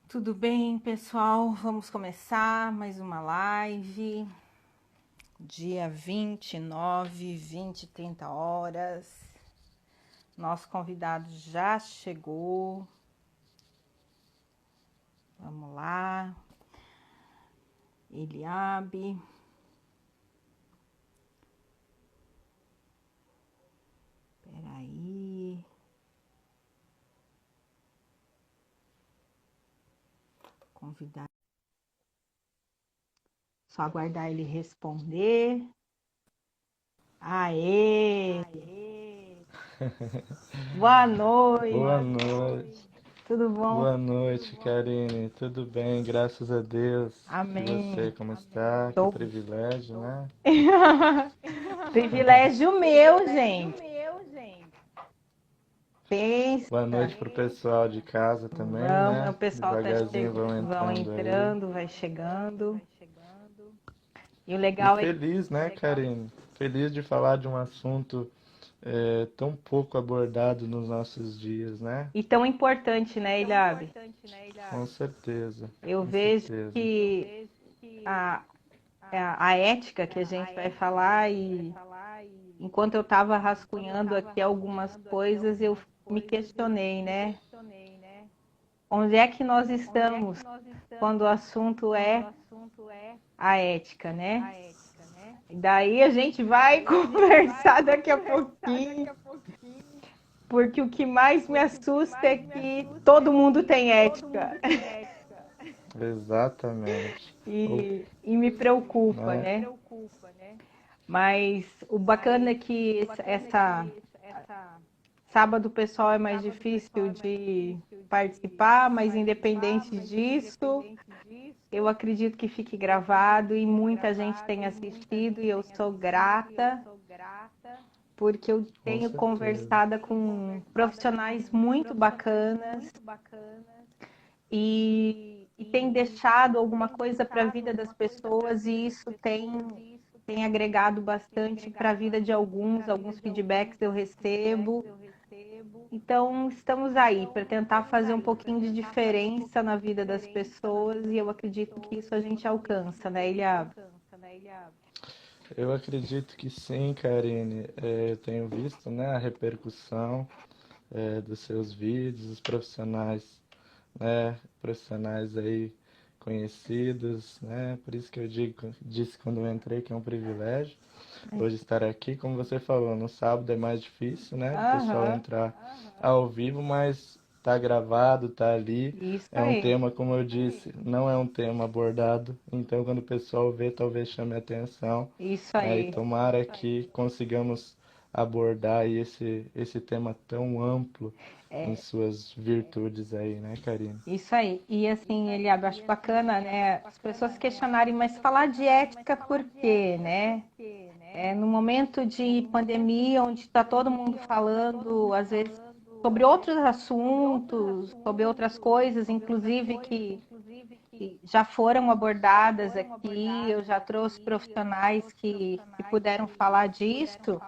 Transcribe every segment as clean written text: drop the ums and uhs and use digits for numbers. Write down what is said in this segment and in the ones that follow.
Tudo bem, pessoal? Vamos começar mais uma live. Dia 29, 20, 30 horas. Nosso convidado já chegou. Vamos lá. Eliabe. Peraí. Convidar. Só aguardar ele responder. Aê! Boa noite! Boa noite. Tudo bom? Boa noite, Karine. Tudo bem, graças a Deus. E você, Amém. como está? Que Tô... privilégio, né? Privilégio meu, gente. Boa Pensa. noite pro pessoal de casa também, Vamos, o né? pessoal Devagarzinho vão vão entrando aí. entrando, vai chegando. E o E legal é feliz, né, Karine? Feliz de falar de um assunto tão pouco abordado nos nossos dias, né? e tão importante, né, Eliabe? Com certeza, Eu com vejo certeza. que a, a ética que a gente vai falar e enquanto eu estava rascunhando aqui algumas coisas, eu me questionei, né? Onde é que nós estamos quando o assunto é a ética, né? E daí a gente vai conversar daqui a pouquinho, porque o que mais me assusta é que todo mundo tem ética Exatamente. O- e me preocupa, né? né? Mas o bacana é que essa sábado o pessoal é mais difícil de participar, mas independente disso, eu acredito que fique gravado e muita gente tem assistido e eu sou grata porque eu Com tenho certeza. conversado com profissionais muito bacanas e tem deixado alguma coisa para a vida das pessoas e isso tem agregado bastante para a vida de alguns feedbacks eu recebo. Então, estamos aí para tentar fazer um pouquinho de diferença na vida das pessoas e eu acredito que isso a gente alcança, né, Eliab? Eu acredito que sim, Karine. Eu tenho visto, né, a repercussão dos seus vídeos, os profissionais, né, profissionais aí conhecidos, né? Por isso que eu disse quando eu entrei que é um privilégio hoje estar aqui. Como você falou, no sábado é mais difícil, né, do pessoal Aham, entrar ao vivo, mas tá gravado, tá ali. isso É um aí, tema, como eu disse, não é um tema abordado, então quando o pessoal vê, talvez chame a atenção, isso né? E aí. tomara que consigamos abordar aí esse tema tão amplo em suas virtudes aí, né, Karine? Isso aí. E assim, Eliab, eu acho bacana, né, as pessoas questionarem, mas falar de ética por quê, né? É, no momento de pandemia, onde está todo mundo falando, às vezes, sobre outros assuntos, sobre outras coisas, inclusive que já foram abordadas aqui, eu já trouxe profissionais que puderam falar disso,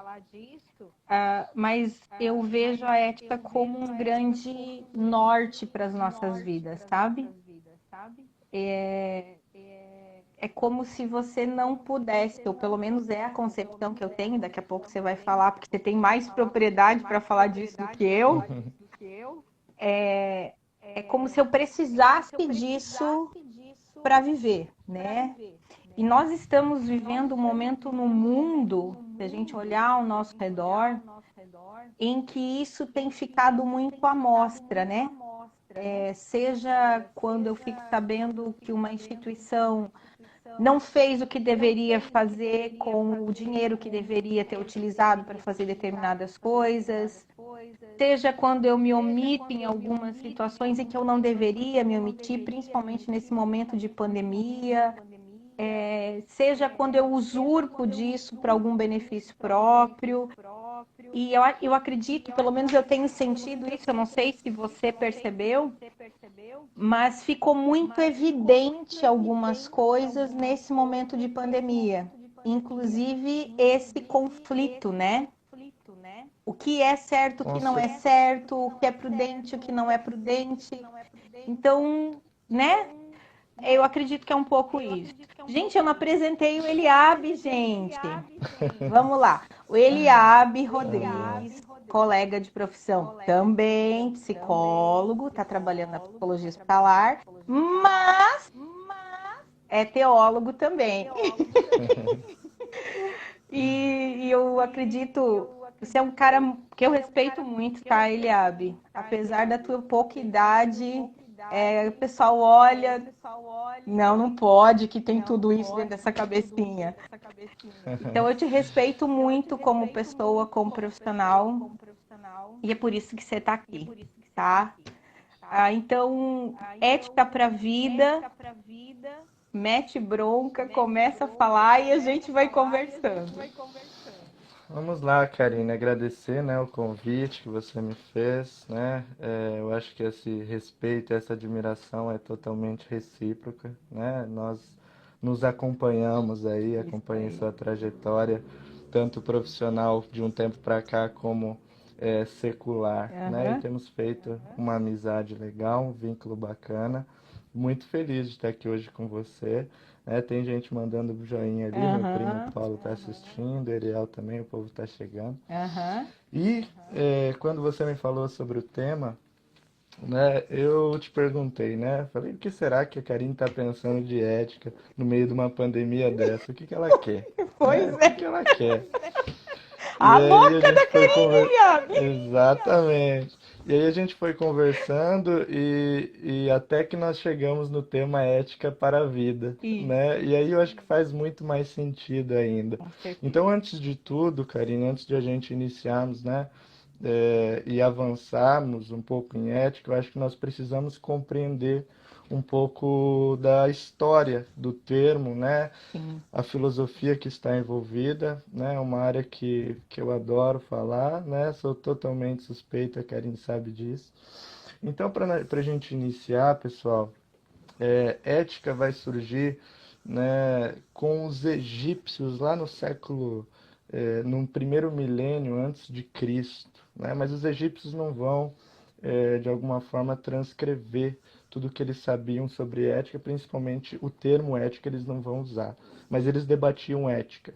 mas eu vejo a ética como um grande norte para as nossas vidas, sabe? É como se você não pudesse, ou pelo menos é a concepção que eu tenho, daqui a pouco você vai falar, porque você tem mais propriedade para falar disso do que eu. É como se eu precisasse disso para viver, né? E nós estamos vivendo um momento no mundo, se a gente olhar ao nosso redor, em que isso tem ficado muito à mostra, né? Seja quando eu fico sabendo que uma instituição não fez o que deveria fazer com o dinheiro que deveria ter utilizado para fazer determinadas coisas, seja quando eu me omito em algumas situações em que eu não deveria me omitir, principalmente nesse momento de pandemia, seja quando eu usurpo disso para algum benefício próprio. E eu acredito, pelo menos eu tenho sentido isso, eu não sei se você percebeu, mas ficou muito evidente algumas coisas nesse momento de pandemia, inclusive esse conflito, né? O que é certo, o Com que não é cer- certo, o que é prudente, o que não é prudente. Então, né? Eu acredito que é um pouco isso. Gente, eu não apresentei o Eliabe, gente. Vamos lá. O Eliabe Rodrigues, colega de profissão, também psicólogo, está trabalhando na psicologia hospitalar, mas é teólogo também. E eu acredito, você é um cara que eu respeito muito, tá, Eliabe? Apesar da tua pouca idade, o pessoal olha, não pode, que tem tudo isso dentro dessa cabecinha. Então eu te respeito muito como pessoa, como profissional, e é por isso que você está aqui, tá? Então, ética para a vida, mete bronca, começa a falar e a gente vai conversando. Vamos lá, Karine, agradecer, né, o convite que você me fez, né? Eu acho que esse respeito, essa admiração é totalmente recíproca, né? Nós nos acompanhamos aí, acompanhei sua trajetória, tanto profissional de um tempo para cá como secular, né? E temos feito uma amizade legal, um vínculo bacana. Muito feliz de estar aqui hoje com você. Tem gente mandando joinha ali, meu primo Paulo está assistindo, Eriel também, o povo está chegando. E quando você me falou sobre o tema, né, eu te perguntei, né? Falei, o que será que a Karine está pensando de ética no meio de uma pandemia dessa? O que ela quer? Pois O que ela quer? A boca da Karine, Exatamente. E aí a gente foi conversando e até que nós chegamos no tema ética para a vida, né? E aí eu acho que faz muito mais sentido ainda. Então, antes de tudo, Karine, antes de a gente iniciarmos, né, e avançarmos um pouco em ética, eu acho que nós precisamos compreender um pouco da história do termo, né? A filosofia que está envolvida, né? Uma área que eu adoro falar, né? Sou totalmente suspeito, a Karine sabe disso. Então, para a gente iniciar, pessoal, ética vai surgir, né, com os egípcios lá no século, no primeiro milênio antes de Cristo, né? Mas os egípcios não vão, de alguma forma, transcrever tudo o que eles sabiam sobre ética, principalmente o termo ética eles não vão usar, mas eles debatiam ética,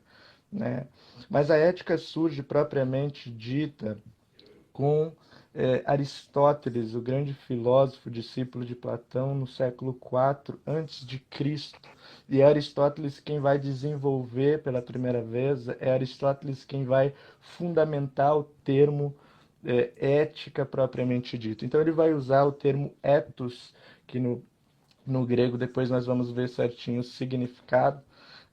né? Mas a ética surge propriamente dita com Aristóteles, o grande filósofo, discípulo de Platão, no século IV antes de Cristo. E é Aristóteles quem vai desenvolver pela primeira vez, é Aristóteles quem vai fundamentar o termo ética propriamente dito. Então ele vai usar o termo ethos, que no grego depois nós vamos ver certinho o significado,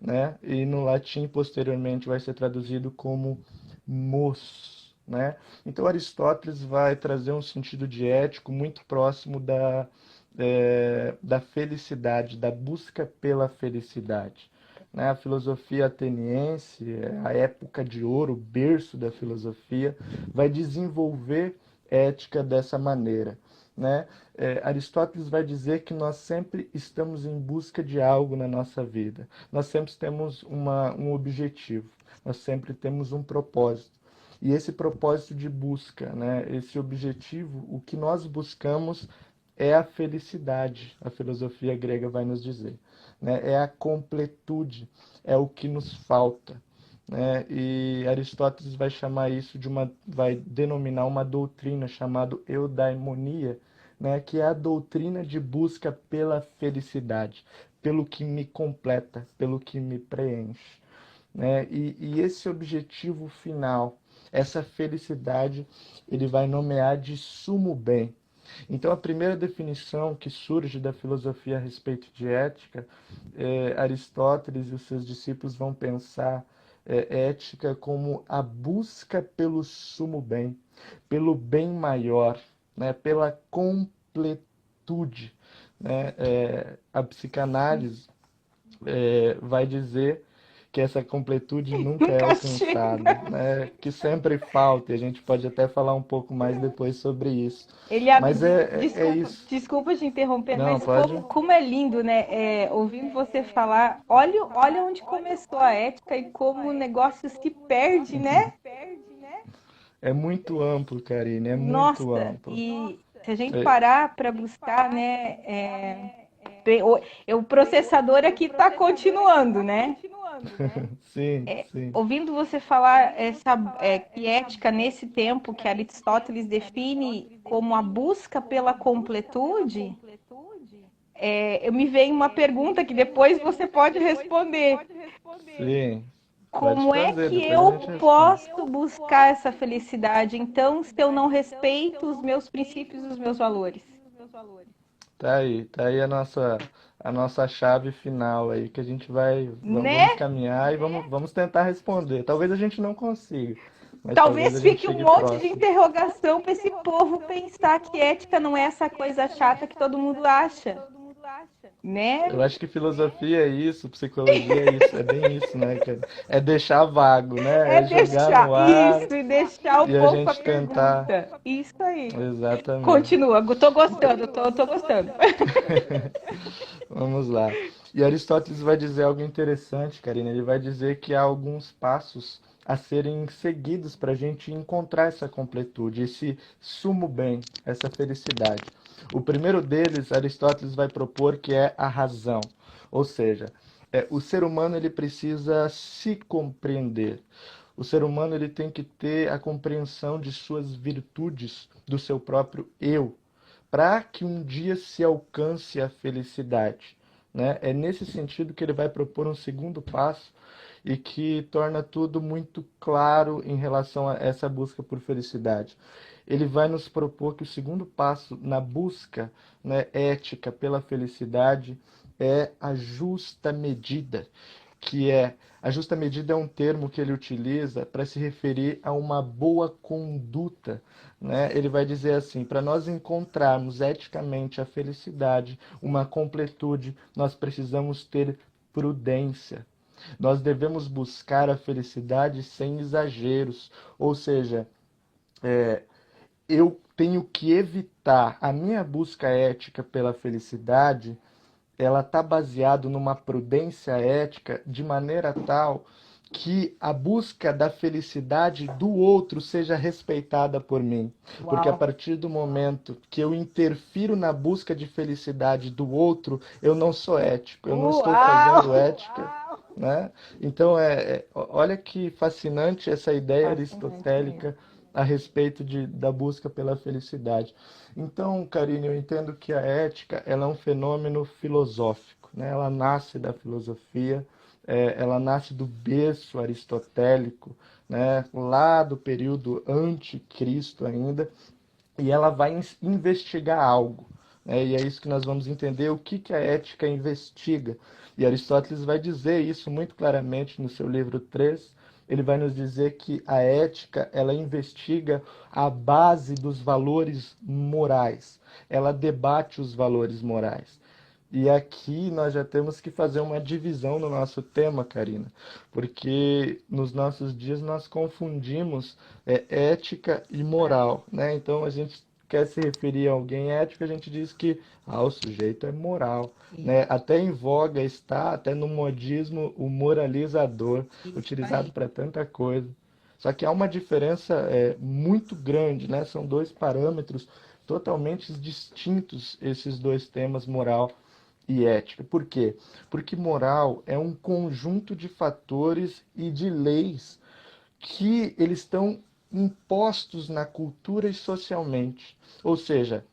né? E no latim posteriormente vai ser traduzido como mos, né? Então Aristóteles vai trazer um sentido de ético muito próximo da felicidade, da busca pela felicidade, né? A filosofia ateniense, a época de ouro, o berço da filosofia, vai desenvolver ética dessa maneira, né? Aristóteles vai dizer que nós sempre estamos em busca de algo na nossa vida. Nós sempre temos um objetivo, nós sempre temos um propósito. E esse propósito de busca, né, esse objetivo, o que nós buscamos é a felicidade, a filosofia grega vai nos dizer, né? É a completude, é o que nos falta, né? E Aristóteles vai chamar isso vai denominar uma doutrina chamada eudaimonia, né? Que é a doutrina de busca pela felicidade, pelo que me completa, pelo que me preenche, né? E esse objetivo final, essa felicidade, ele vai nomear de sumo bem. Então, a primeira definição que surge da filosofia a respeito de ética, Aristóteles e os seus discípulos vão pensar ética como a busca pelo sumo bem, pelo bem maior, né, pela completude, né? A psicanálise vai dizer que essa completude nunca é alcançada, né? Que sempre falta, e a gente pode até falar um pouco mais depois sobre isso. Mas desculpa, isso. Desculpa te interromper, Não, mas pode. como é lindo, né? Ouvindo você falar, olha onde começou a ética e como o negócio se perde, né? É muito amplo, Karine, é muito Nossa, amplo. e se a gente parar para buscar, né? O processador aqui está continuando, né? Sim, sim. Ouvindo você falar que ética nesse tempo que Aristóteles define como a busca pela completude, eu me vem uma pergunta que depois você pode responder. Sim, pode Como é fazer, que depois a eu gente responde. posso buscar essa felicidade, então, se eu não respeito os meus princípios e os meus valores? Tá aí a nossa chave final aí que a gente vamos Né? caminhar e vamos tentar responder. Talvez a gente não consiga, mas talvez a Talvez gente fique um chegue monte de próximo. interrogação para esse povo pensar que ética não é essa coisa chata que todo mundo acha, né? Eu acho que filosofia é isso, psicologia é isso, é bem isso, né, cara? É deixar vago, né? É É jogar deixar no ar isso e deixar o e a povo com a gente tentar. pergunta. Isso aí. Exatamente. Continua, tô gostando, tô gostando. Vamos lá. E Aristóteles vai dizer algo interessante, Karina. Ele vai dizer que há alguns passos a serem seguidos para a gente encontrar essa completude, esse sumo bem, essa felicidade. O primeiro deles, Aristóteles vai propor que é a razão. Ou seja, o ser humano ele precisa se compreender. O ser humano ele tem que ter a compreensão de suas virtudes, do seu próprio eu, para que um dia se alcance a felicidade, né? É nesse sentido que ele vai propor um segundo passo e que torna tudo muito claro em relação a essa busca por felicidade. Ele vai nos propor que o segundo passo na busca, né, ética pela felicidade é a justa medida, que é a justa medida é um termo que ele utiliza para se referir a uma boa conduta, né? Ele vai dizer assim: para nós encontrarmos eticamente a felicidade, uma completude, nós precisamos ter prudência. Nós devemos buscar a felicidade sem exageros, ou seja, eu tenho que evitar a minha busca ética pela felicidade, ela está baseada numa prudência ética de maneira tal que a busca da felicidade do outro seja respeitada por mim. Porque a Uau. partir do momento que eu interfiro na busca de felicidade do outro, eu não sou ético, eu não estou Uau! fazendo ética, né? Então, olha que fascinante essa ideia Fascinante mesmo. aristotélica a respeito da busca pela felicidade. Então, Karine, eu entendo que a ética ela é um fenômeno filosófico, né? Ela nasce da filosofia, ela nasce do berço aristotélico, né? Lá do período anticristo ainda, e ela vai investigar algo, né? E é isso que nós vamos entender, o que que a ética investiga. E Aristóteles vai dizer isso muito claramente no seu livro 3. Ele vai nos dizer que a ética, ela investiga a base dos valores morais. Ela debate os valores morais. E aqui nós já temos que fazer uma divisão no nosso tema, Karina, porque nos nossos dias nós confundimos ética e moral, né? Então a gente quer se referir a alguém ético, a gente diz que o sujeito é moral, né? Até em voga está, até no modismo, o moralizador, Isso utilizado aí. para tanta coisa. Só que há uma diferença muito grande, né? São dois parâmetros totalmente distintos, esses dois temas, moral e ética. Por quê? Porque moral é um conjunto de fatores e de leis que eles estão impostos na cultura e socialmente. Ou seja,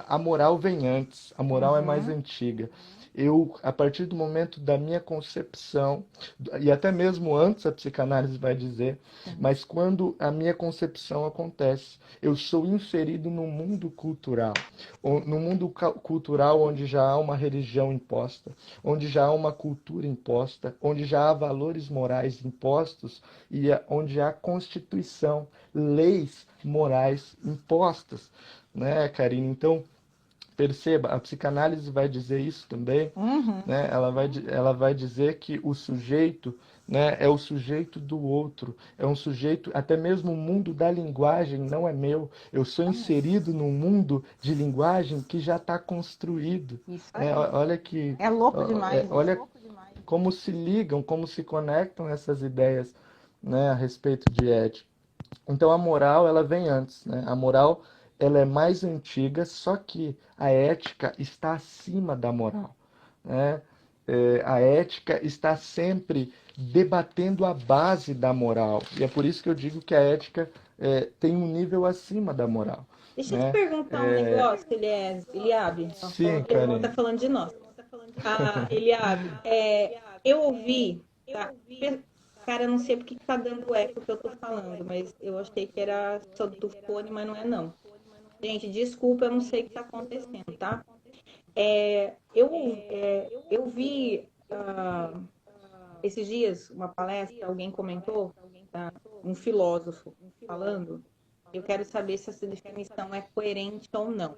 a moral vem antes, a moral é mais Uhum. antiga. Eu, a partir do momento da minha concepção, e até mesmo antes a psicanálise vai dizer, mas quando a minha concepção acontece, eu sou inserido no mundo cultural, no mundo cultural onde já há uma religião imposta, onde já há uma cultura imposta, onde já há valores morais impostos e onde há constituição, leis morais impostas, né, Karine? Então, perceba, a psicanálise vai dizer isso também, Uhum. né? Ela vai dizer que o sujeito, né, é o sujeito do outro, é um sujeito, até mesmo o mundo da linguagem não é meu, eu sou inserido num mundo de linguagem que já está construído, Isso né? aí. Olha que, É louco demais olha isso. como se ligam, como se conectam essas ideias, né, a respeito de ética. Então a moral ela vem antes, né? A moral ela é mais antiga, só que a ética está acima da moral, né? A ética está sempre debatendo a base da moral. E é por isso que eu digo que a ética tem um nível acima da moral, Deixa eu te né? perguntar um negócio, Eliabe. Sim, O irmão tá Karine. falando de nós. Ah, Eliabe, eu ouvi, tá? Cara, eu não sei porque que tá dando eco que eu tô falando, mas eu achei que era só do fone, mas não é não. Gente, desculpa, eu não sei o que tá acontecendo, tá? Eu vi esses dias uma palestra, alguém comentou, tá? Um filósofo falando. Eu quero saber se essa definição é coerente ou não.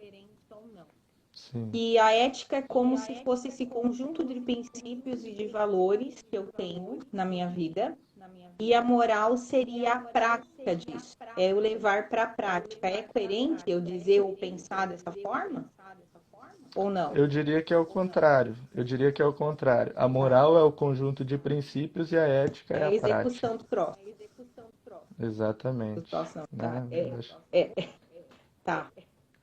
Sim. E a ética é como se fosse esse conjunto de princípios e de valores que eu tenho na minha vida, e a moral seria a prática disso, é eu levar para a prática. É coerente eu dizer ou pensar dessa forma? Ou não? Eu diria que é o contrário. Eu diria que é o contrário. A Tá. moral é o conjunto de princípios e a ética É é a a prática. execução do próximo. Exatamente. Situação, tá? Né? Eu acho- Tá,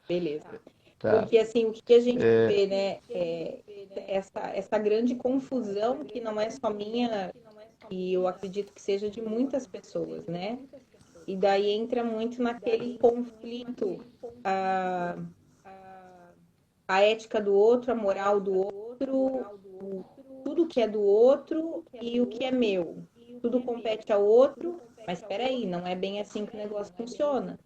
beleza. Tá. Porque assim, o que a gente vê, né, essa grande confusão que não é só minha, e eu acredito que seja de muitas pessoas, né? E daí entra muito naquele conflito, a, a ética do outro, a moral do outro, tudo que é do outro e o que é meu. Tudo compete ao outro, mas espera aí, não é bem assim que o negócio funciona.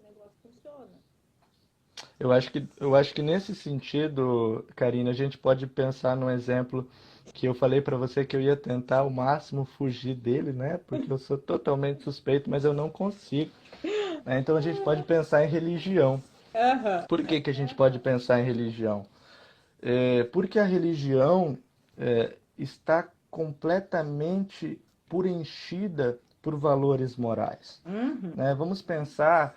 Eu acho que nesse sentido, Karina, a gente pode pensar num exemplo que eu falei para você que eu ia tentar ao máximo fugir dele, né? Porque eu sou totalmente suspeito, mas eu não consigo, né? Então a gente pode pensar em religião. Aham. Por que que a gente pode pensar em religião? Porque a religião está completamente preenchida por valores morais, Uhum. né? Vamos pensar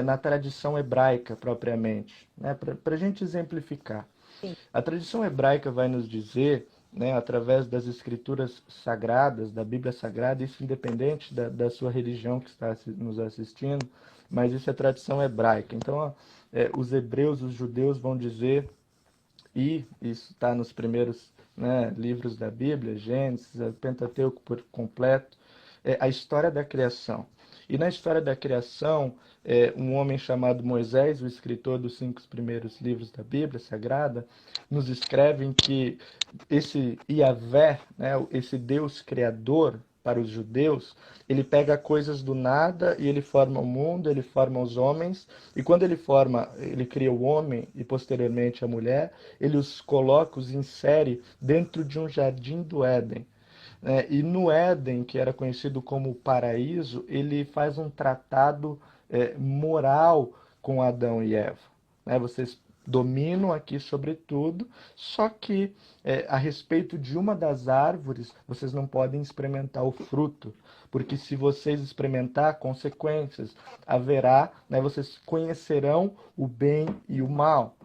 na tradição hebraica propriamente, né? Para a gente exemplificar. A tradição hebraica vai nos dizer, né, através das escrituras sagradas, da Bíblia Sagrada, isso independente da sua religião que está nos assistindo, mas isso é tradição hebraica. Então, ó, os hebreus, os judeus vão dizer, e isso está nos primeiros, né, livros da Bíblia, Gênesis, Pentateuco por completo, a história da criação. E na história da criação, um homem chamado Moisés, o escritor dos 5 primeiros livros da Bíblia Sagrada, nos escreve que esse Yahvé, né, esse Deus criador para os judeus, ele pega coisas do nada e ele forma o mundo, ele forma os homens, e quando ele forma, ele cria o homem e posteriormente a mulher, ele os coloca, os insere dentro de um jardim do Éden. E no Éden, que era conhecido como o paraíso, ele faz um tratado moral com Adão e Eva. Vocês dominam aqui sobre tudo, só que a respeito de uma das árvores, vocês não podem experimentar o fruto, porque se vocês experimentar, consequências haverá, vocês conhecerão o bem e o mal.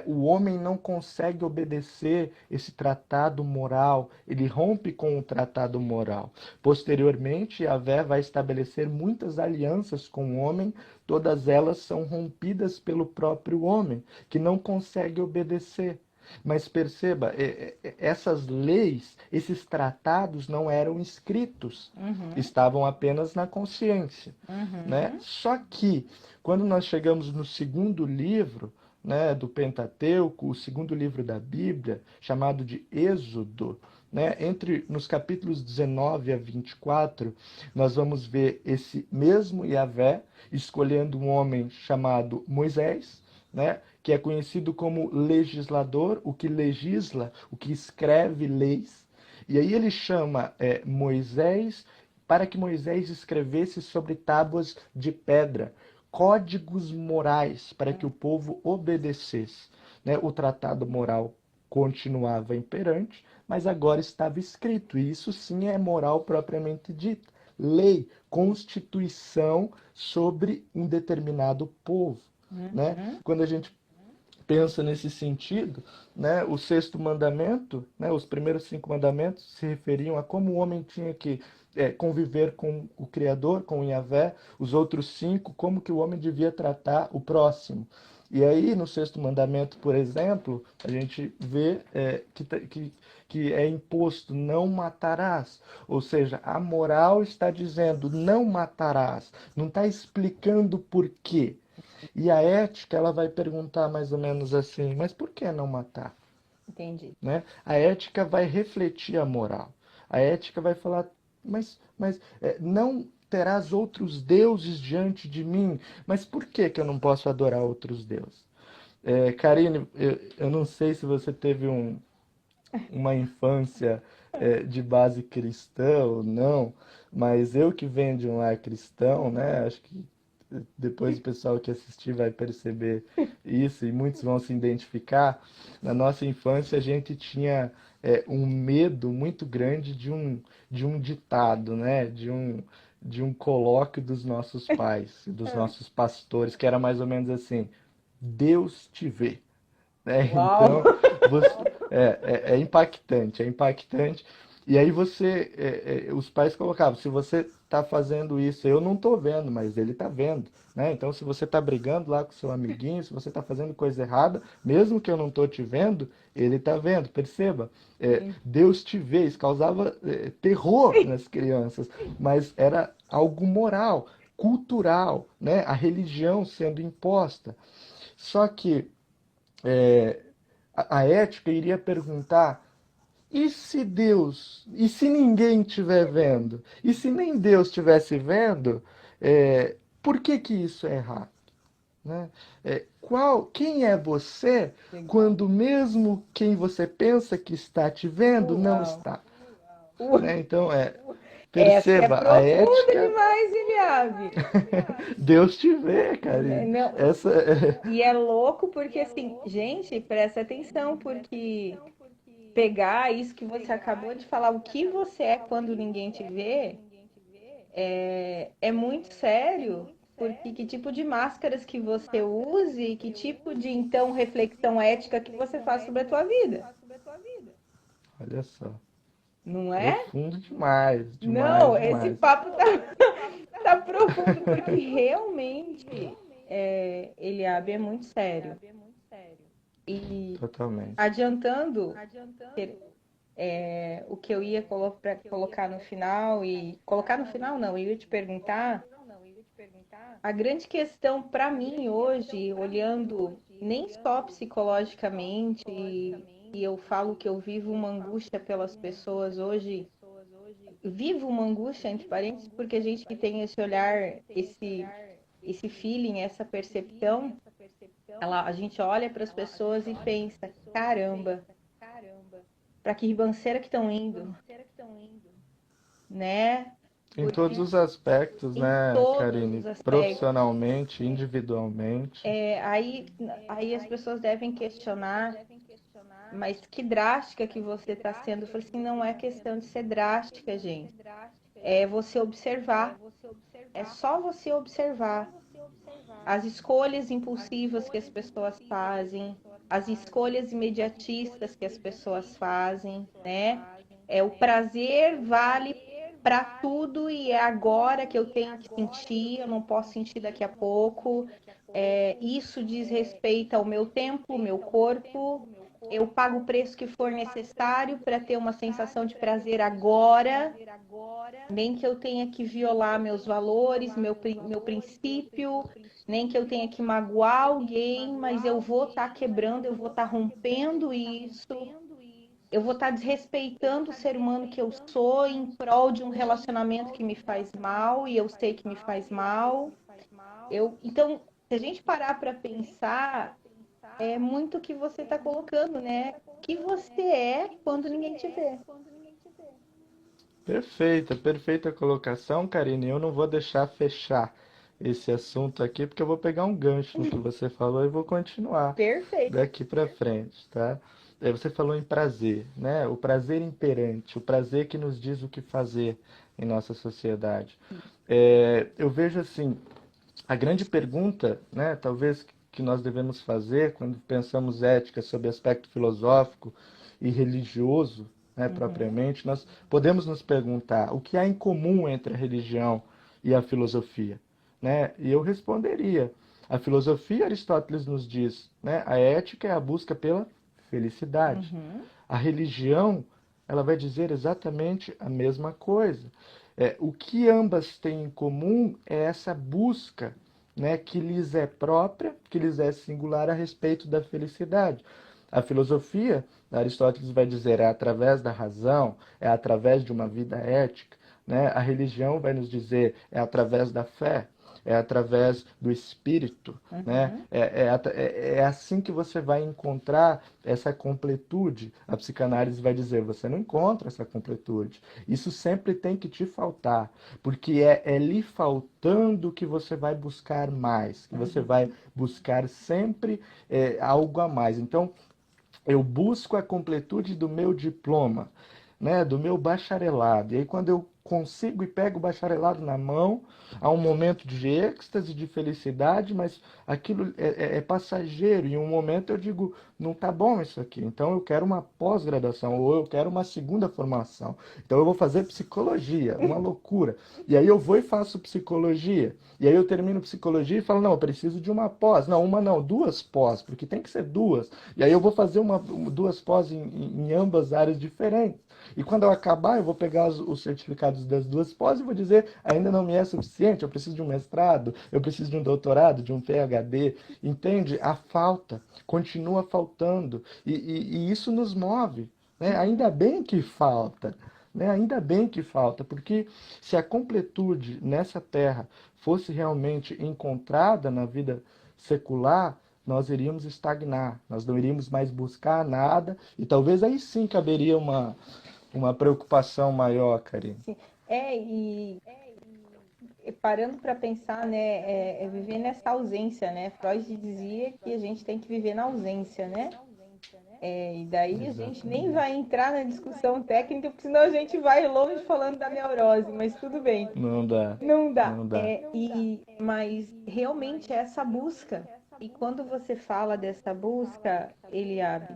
O homem não consegue obedecer esse tratado moral, ele rompe com o tratado moral. Posteriormente, Yahvé vai estabelecer muitas alianças com o homem, todas elas são rompidas pelo próprio homem, que não consegue obedecer. Mas perceba, essas leis, esses tratados não eram escritos, estavam apenas na consciência, né? Só que, quando nós chegamos no segundo livro, né, do Pentateuco, o segundo livro da Bíblia, chamado de Êxodo, né, nos capítulos 19 a 24, nós vamos ver esse mesmo Yahvé escolhendo um homem chamado Moisés, né, que é conhecido como legislador, o que legisla, o que escreve leis. E aí ele chama Moisés para que Moisés escrevesse sobre tábuas de pedra códigos morais para que o povo obedecesse. O tratado moral continuava imperante, mas agora estava escrito, e isso sim é moral propriamente dita. Lei, constituição sobre um determinado povo. Quando a gente pensa nesse sentido, o sexto mandamento, os primeiros 5 mandamentos se referiam a como o homem tinha que conviver com o Criador, com o Yahvé, os outros 5, como que o homem devia tratar o próximo. E aí, no sexto mandamento, por exemplo, a gente vê que é imposto não matarás. Ou seja, a moral está dizendo não matarás, não está explicando por quê. E a ética, ela vai perguntar mais ou menos assim, mas por que não matar? Entendi. Né? A ética vai refletir a moral. A ética vai falar, mas não terás outros deuses diante de mim. Mas por que eu não posso adorar outros deuses? Karine, eu não sei se você teve uma infância de base cristã ou não, mas eu que venho de um lar cristão, né? Acho que depois o pessoal que assistir vai perceber isso e muitos vão se identificar. Na nossa infância a gente tinha um medo muito grande de um ditado, né? De um colóquio dos nossos pais, dos nossos pastores, que era mais ou menos assim: Deus te vê. Né? Uau! Então, é impactante, é impactante. E aí os pais colocavam, se você está fazendo isso, eu não estou vendo, mas ele está vendo. Né? Então, se você está brigando lá com seu amiguinho, se você está fazendo coisa errada, mesmo que eu não estou te vendo, ele está vendo. Perceba, Sim. Deus te vê. Isso causava terror nas crianças, mas era algo moral, cultural, né? A religião sendo imposta. Só que a ética iria perguntar: e se ninguém estiver vendo? E se nem Deus estivesse vendo, por que que isso é errado? Né? Quem é você Legal. quando mesmo quem você pensa que está te vendo não Uau! está? Ua- Né? Então, Essa é perceba, a profunda ética, demais, Eliabe. Deus te vê, Karine. Não, Essa, e é louco porque, assim, gente, presta atenção, porque pegar isso que você acabou de falar, o que você é quando ninguém te vê, é muito sério. Porque que tipo de máscaras que você use e que tipo de, então, reflexão ética que você faz sobre a tua vida, olha só, não é? profundo demais, demais, Não, esse demais. papo tá profundo, porque realmente, Eliabe, é muito sério. E Totalmente. adiantando o que eu ia colocar no final, e colocar no final não, eu ia te perguntar, a grande questão para mim hoje, olhando nem só psicologicamente, e eu falo que eu vivo uma angústia pelas pessoas hoje, vivo uma angústia entre parênteses, porque a gente que tem esse olhar, esse feeling, essa percepção, a gente olha para as pessoas e pensa, caramba, para que ribanceira que estão indo, né? Em todos Porque os aspectos, em né, todos os Karine? aspectos, Profissionalmente, individualmente. aí as pessoas devem questionar, mas que drástica que você está sendo. Eu falei assim, não é questão de ser drástica, gente. É você observar. É só você observar as escolhas impulsivas que as pessoas fazem, as escolhas imediatistas que as pessoas fazem, né? O prazer vale para tudo e é agora que eu tenho que sentir, eu não posso sentir daqui a pouco. Isso diz respeito ao meu tempo, ao meu corpo. Eu pago o preço que for necessário para ter uma sensação de prazer agora, nem que eu tenha que violar meus valores, meu princípio, nem que eu tenha que magoar alguém, mas eu vou estar quebrando, eu vou estar rompendo isso, eu vou estar desrespeitando o ser humano que eu sou em prol de um relacionamento que me faz mal e eu sei que me faz mal. Então, se a gente parar para pensar, é muito o que você está colocando, né? O que você é quando ninguém te vê. Perfeita, perfeita colocação, Karine. Eu não vou deixar fechar esse assunto aqui, porque eu vou pegar um gancho no que você falou e vou continuar Perfeito. daqui para frente, tá? Você falou em prazer, né? O prazer imperante, o prazer que nos diz o que fazer em nossa sociedade. Eu vejo assim, a grande pergunta, né, talvez que nós devemos fazer quando pensamos ética sob aspecto filosófico e religioso, né, propriamente, nós podemos nos perguntar o que há em comum entre a religião e a filosofia, né? E eu responderia, a filosofia, Aristóteles nos diz, né, a ética é a busca pela felicidade. Uhum. A religião, ela vai dizer exatamente a mesma coisa. O que ambas têm em comum é essa busca, né, que lhes é própria, que lhes é singular a respeito da felicidade. A filosofia, Aristóteles vai dizer, é através da razão, é através de uma vida ética, né? A religião vai nos dizer, é através da fé, é através do espírito, né? Uhum. É assim que você vai encontrar essa completude. A psicanálise vai dizer, você não encontra essa completude. Isso sempre tem que te faltar, porque é lhe faltando que você vai buscar mais, que você vai buscar sempre algo a mais. Então, eu busco a completude do meu diploma, né, do meu bacharelado. E aí, quando eu consigo e pego o bacharelado na mão, há um momento de êxtase, de felicidade, mas aquilo é passageiro. E em um momento eu digo, não tá bom isso aqui, então eu quero uma pós-graduação, ou eu quero uma segunda formação. Então eu vou fazer psicologia, uma loucura. E aí eu vou e faço psicologia. E aí eu termino psicologia e falo, não, eu preciso de uma pós. Não, uma não, duas pós, porque tem que ser duas. E aí eu vou fazer duas pós em ambas áreas diferentes. E quando eu acabar, eu vou pegar os certificados das duas pós e vou dizer, ainda não me é suficiente, eu preciso de um mestrado, eu preciso de um doutorado, de um PhD. Entende? A falta continua faltando. E isso nos move, né? Ainda bem que falta. Né? Ainda bem que falta, porque se a completude nessa terra fosse realmente encontrada na vida secular, nós iríamos estagnar, nós não iríamos mais buscar nada, e talvez aí sim caberia uma preocupação maior, Karine. Sim. E parando para pensar, né, viver nessa ausência, né? Freud dizia que a gente tem que viver na ausência, né? E daí a gente nem vai entrar na discussão técnica, porque senão a gente vai longe falando da neurose, mas tudo bem. Não dá, Não dá. não dá. Mas realmente é essa busca. E quando você fala dessa busca, Eliabe,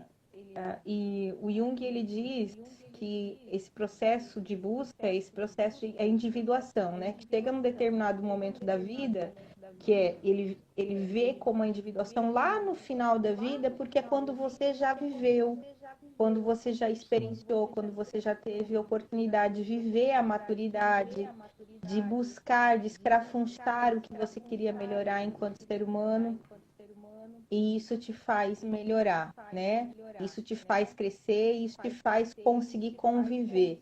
e o Jung ele diz que esse processo de busca, esse processo de é individuação, né? Que chega num determinado momento da vida, que ele vê como a individuação lá no final da vida, porque é quando você já viveu, quando você já experienciou, quando você já teve a oportunidade de viver a maturidade, de buscar, de escrafunchar o que você queria melhorar enquanto ser humano. E isso te faz melhorar, né? Isso te faz crescer, isso te faz conseguir conviver.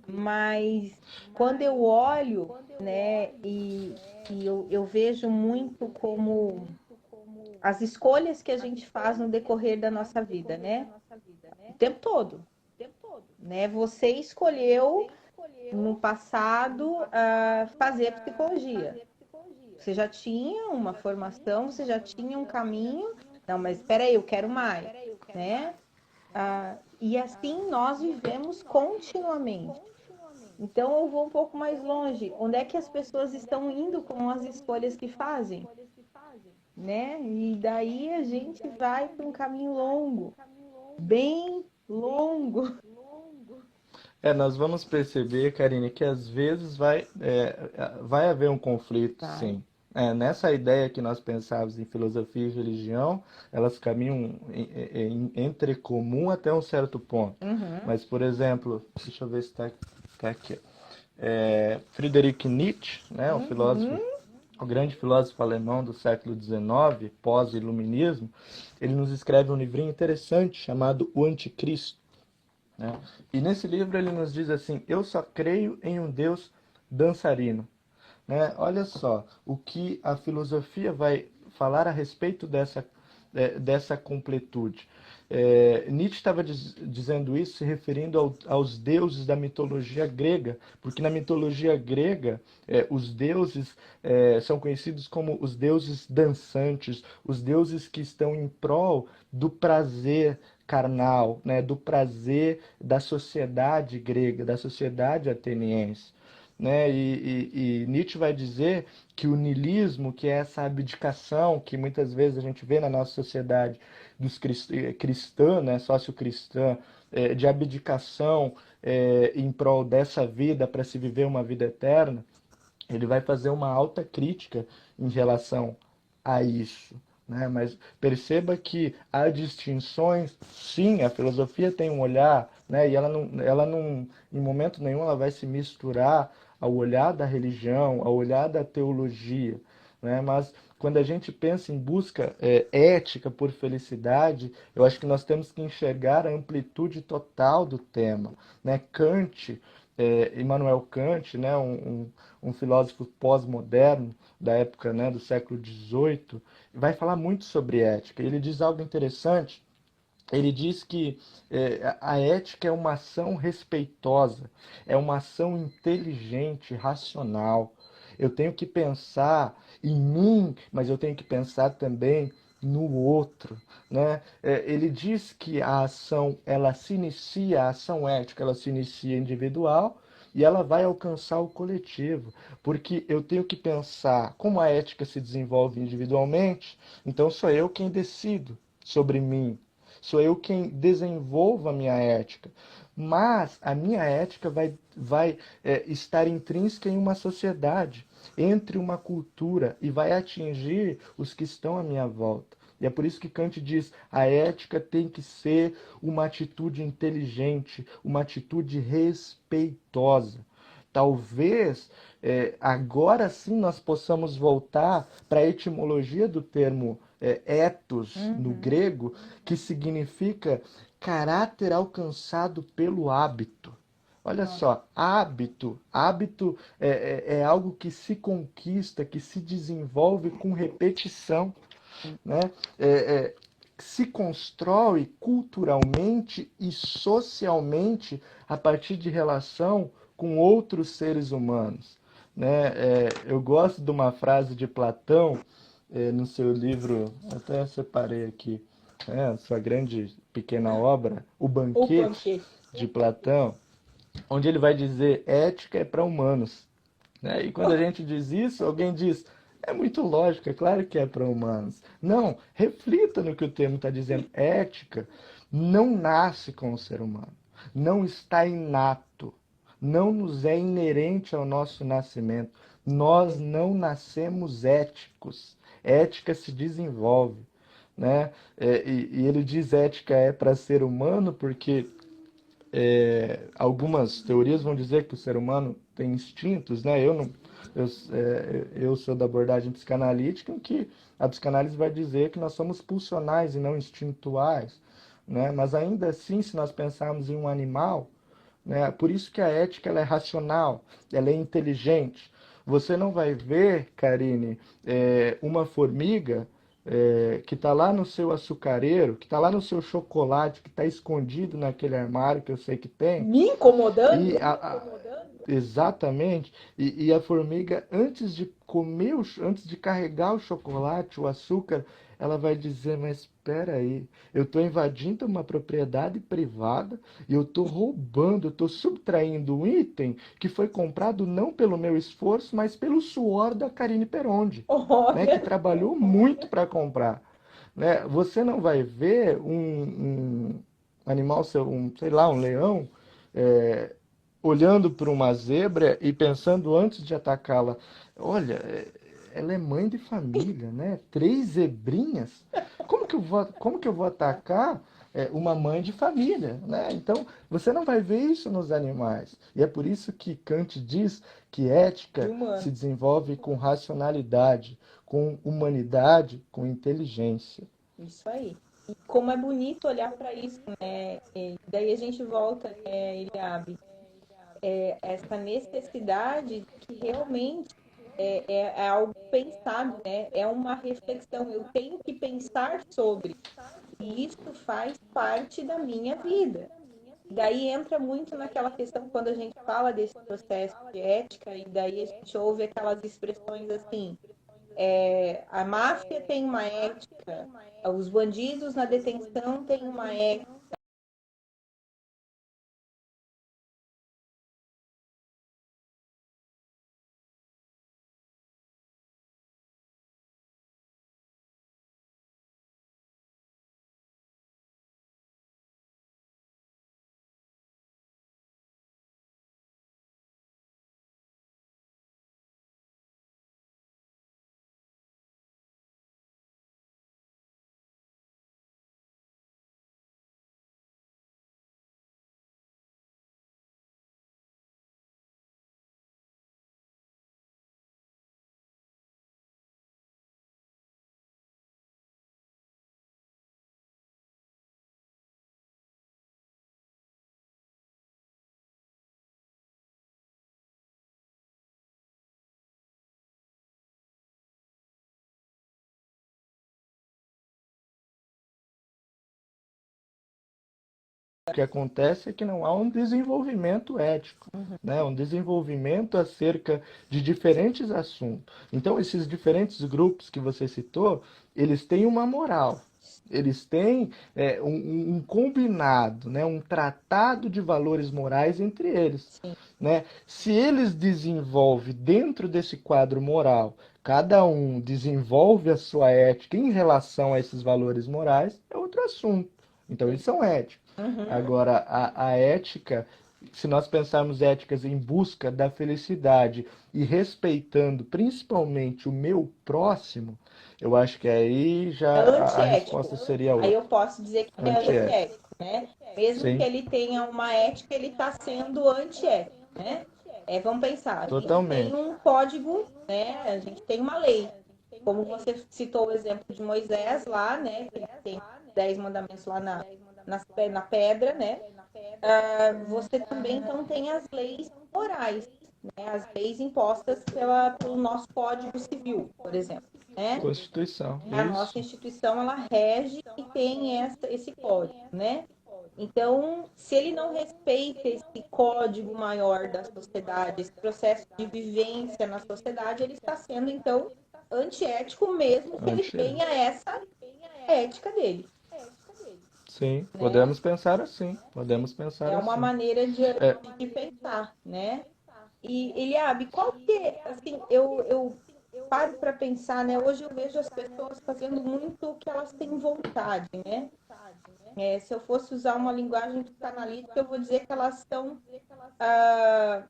Mas quando eu olho, né, eu vejo muito como as escolhas que a gente faz no decorrer da nossa vida, né? O tempo todo, né? Você escolheu no passado fazer psicologia. Você já tinha uma formação, você já tinha um caminho. Não, mas espera aí, eu quero mais, né? E assim nós vivemos continuamente. Então eu vou um pouco mais longe. Onde é que as pessoas estão indo com as escolhas que fazem, né? E daí a gente vai para um caminho longo, bem longo. Nós vamos perceber, Karine, que às vezes vai haver um conflito, Vai. sim. Nessa ideia que nós pensávamos em filosofia e religião, elas caminham entre comum até um certo ponto. Uhum. Mas, por exemplo, deixa eu ver se está aqui. Friedrich Nietzsche, né, o filósofo, o grande filósofo alemão do século XIX, pós-iluminismo, ele nos escreve um livrinho interessante chamado O Anticristo. Né? E nesse livro ele nos diz assim: eu só creio em um Deus dançarino. Né? Olha só o que a filosofia vai falar a respeito dessa completude. Nietzsche estava dizendo isso se referindo aos deuses da mitologia grega, porque na mitologia grega os deuses são conhecidos como os deuses dançantes, os deuses que estão em prol do prazer carnal, né, do prazer da sociedade grega, da sociedade ateniense. Né? E Nietzsche vai dizer que o niilismo, que é essa abdicação que muitas vezes a gente vê na nossa sociedade, cristã, né, sócio-cristã, de abdicação em prol dessa vida para se viver uma vida eterna, ele vai fazer uma alta crítica em relação a isso, né? Mas perceba que há distinções, sim, a filosofia tem um olhar, né? E ela não, em momento nenhum, ela vai se misturar ao olhar da religião, ao olhar da teologia, né? Mas quando a gente pensa em busca ética por felicidade, eu acho que nós temos que enxergar a amplitude total do tema, né? Kant, Immanuel Kant, né? Um filósofo pós-moderno da época, né, do século XVIII, vai falar muito sobre ética. Ele diz algo interessante. Ele diz que a ética é uma ação respeitosa, é uma ação inteligente, racional. Eu tenho que pensar em mim, mas eu tenho que pensar também no outro, né? Ele diz que a ação, ela se inicia, a ação ética, ela se inicia individual e ela vai alcançar o coletivo, porque eu tenho que pensar como a ética se desenvolve individualmente, então sou eu quem decido sobre mim, sou eu quem desenvolvo a minha ética. Mas a minha ética vai estar intrínseca em uma sociedade, entre uma cultura, e vai atingir os que estão à minha volta. E é por isso que Kant diz: a ética tem que ser uma atitude inteligente, uma atitude respeitosa. Talvez agora sim nós possamos voltar para a etimologia do termo ethos no grego, que significa caráter alcançado pelo hábito. Olha só, hábito é algo que se conquista, que se desenvolve com repetição, né? Se constrói culturalmente e socialmente a partir de relação com outros seres humanos, né? Eu gosto de uma frase de Platão, no seu livro, até separei aqui, sua grande pequena obra, O O Banquete, banquete. de Platão, onde ele vai dizer: ética é para humanos, né? E quando a gente diz isso, alguém diz: é muito lógico, é claro que é para humanos. Não, reflita no que o termo está dizendo. Ética não nasce com o ser humano, não está inato, não nos é inerente ao nosso nascimento. Nós não nascemos éticos. Ética se desenvolve, né? E ele diz ética é para ser humano porque algumas teorias vão dizer que o ser humano tem instintos, né? Eu não, eu sou da abordagem psicanalítica, em que a psicanálise vai dizer que nós somos pulsionais e não instintuais, né? Mas ainda assim, se nós pensarmos em um animal, né? Por isso que a ética ela é racional, ela é inteligente. Você não vai ver, Karine, uma formiga que está lá no seu açucareiro, que está lá no seu chocolate, que está escondido naquele armário que eu sei que tem, Me incomodando? e exatamente, e a formiga, antes de comer, antes de carregar o chocolate, o açúcar, ela vai dizer: mas espera aí, eu estou invadindo uma propriedade privada e eu estou roubando, eu estou subtraindo um item que foi comprado não pelo meu esforço, mas pelo suor da Carine Peronde, né, que Olha, trabalhou muito para comprar. Né? Você não vai ver um animal, sei lá, um leão, é, olhando para uma zebra e pensando antes de atacá-la: olha, ela é mãe de família, né? Três zebrinhas? Como que eu vou atacar uma mãe de família, né? Então, você não vai ver isso nos animais. E é por isso que Kant diz que de ética se humano. desenvolve com racionalidade, com humanidade, com inteligência. Isso aí. E como é bonito olhar para isso, né? E daí a gente volta, né, Eliabe, essa necessidade que realmente é algo pensado, né? É uma reflexão. Eu tenho que pensar sobre. E isso faz parte da minha vida. Daí entra muito naquela questão quando a gente fala desse processo de ética, e daí a gente ouve aquelas expressões assim: a máfia tem uma ética, os bandidos na detenção têm uma ética. O que acontece é que não há um desenvolvimento ético, né? Um desenvolvimento acerca de diferentes assuntos. Então, esses diferentes grupos que você citou, eles têm uma moral. Eles têm um combinado, né? Um tratado de valores morais entre eles. Sim. Né? Se eles desenvolvem dentro desse quadro moral, cada um desenvolve a sua ética em relação a esses valores morais, é outro assunto. Então, eles são éticos. Uhum. Agora, a ética, se nós pensarmos éticas em busca da felicidade e respeitando principalmente o meu próximo, eu acho que aí É já a resposta antiético. seria Aí eu outra. posso dizer que é Antiético. antiético, né? Mesmo que Sim, ele tenha uma ética, ele está sendo antiético, né? Vamos pensar, a gente tem totalmente. um código, né? A gente tem uma lei. Como você citou o exemplo de Moisés lá, né? Que ele tem 10 mandamentos lá na pedra, né? Você também então tem as leis morais, né? As leis impostas pelo nosso Código Civil, por exemplo, né? Constituição. A nossa Isso. instituição ela rege e tem esse código, né? Então, se ele não respeita esse código maior da sociedade, esse processo de vivência na sociedade, ele está sendo então antiético mesmo que ele Antiético. tenha essa ética dele, Sim, né? podemos pensar assim. Podemos pensar É uma assim. maneira É, de pensar, né? E Eliabe, qual que é, assim, eu paro para pensar, né? Hoje eu vejo as pessoas fazendo muito o que elas têm vontade, né? Se eu fosse usar uma linguagem psicanalítica, eu vou dizer que elas estão. ah,